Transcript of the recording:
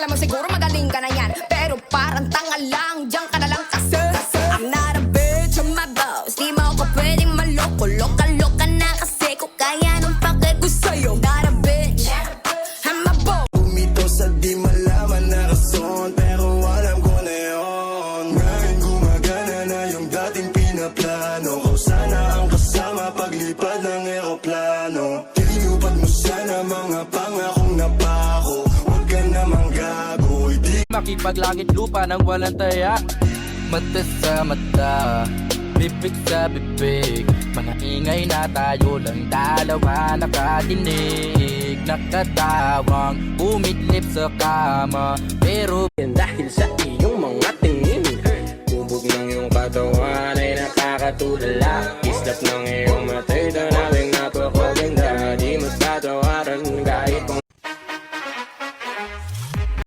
Akala mo siguro magaling ka na yan, pero parang tanga lang. Diyan ka na lang kasi I'm not a bitch, I'm my boss. Di mo ako pwedeng maloko. Loka-loka na kasi ko kaya nung pake ko sa'yo. Not a bitch, I'm a boss. Bumito sa di malaman na rason, pero alam ko na yun. Ngayon gumagana na yung dating pinaplano ko. Sana ang kasama paglipad ng eroplano. Tinupad mo sana mga pangakong napako. Huwag ka namang gago, hindi makipaglangit lupa nang walang taya. Mata sa mata, bibig sa bibig. Manaingay na tayo lang dalawa nakadinig. Nakatawang umidlip sa kama, pero dahil sa iyong mga tingin, tubog ng iyong katawan ay nakakatulala. Kislap ng iyong mata